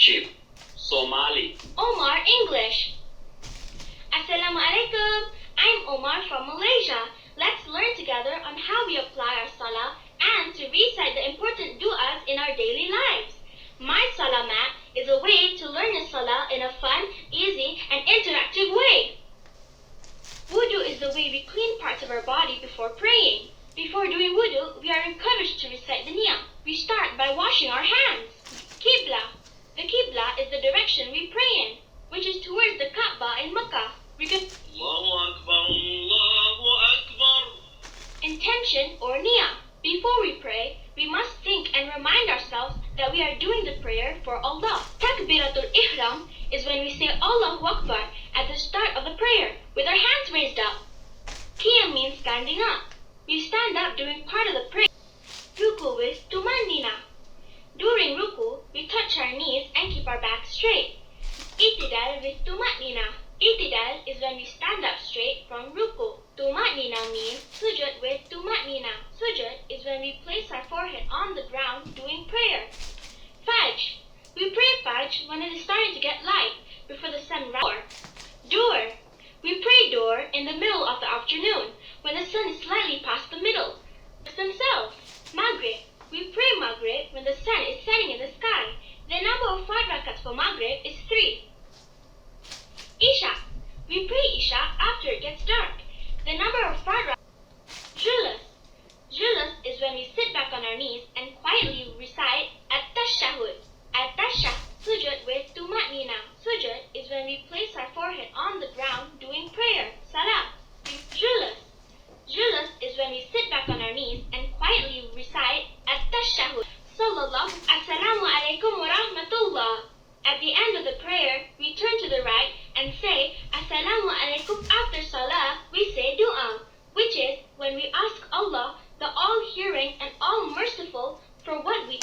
Sheep. Somali. Omar, English. Assalamu alaikum. I'm Omar from Malaysia. Let's learn together on how we apply our Salah and to recite the important du'as in our daily lives. My Salah mat is a way to learn the Salah in a fun, easy, and interactive way. Wudu is the way we clean parts of our body before praying. Before doing wudu, we are encouraged to recite the niyah. We start by washing our hands. Qibla. The Qibla is the direction we pray in, which is towards the Kaaba in Makkah. We can Allahu Akbar, Allahu Akbar. Intention or niyah. Before we pray, we must think and remind ourselves that we are doing the prayer for Allah. Takbiratul Ihram is when we say Allahu Akbar at the start of the prayer with our hands raised up. Qiyam means standing up. We stand up during part of the prayer. Ruku with tumanina. During ruku, we touch our knees and keep our back straight. Itidal with tumanina. Itidal is when we stand up straight from ruku. Tumanina means sujud with tumanina. Sujud is when we place our forehead on the ground doing prayer. Fajr. We pray Fajr when it is starting to get light before the sun rises. Dur. We pray Dur in the middle of the afternoon when the sun is slightly past the middle. Themselves. Maghrib. We pray Maghrib when the sun is setting in the sky. The number of 5 rakats for Maghrib is 3. Isha. We pray Isha after it gets dark. The number of 5 rakats. Julus. Julus is when we sit back on our knees and quietly recite At-Tashahhud. At-Tashahhud. Sujud with tumanina. Sujud is when we place our forehead on the ground doing prayer. Salah. Julus. Julus is when we sit back on our knees and quietly recite At-Tashahhud. Sallallahu. Assalamu alaikum wa rahmatullah. At the end of the prayer, we turn to the right and say Assalamu alaikum. After Salah, we say Dua, which is when we ask Allah, the all-hearing and all-merciful, for what we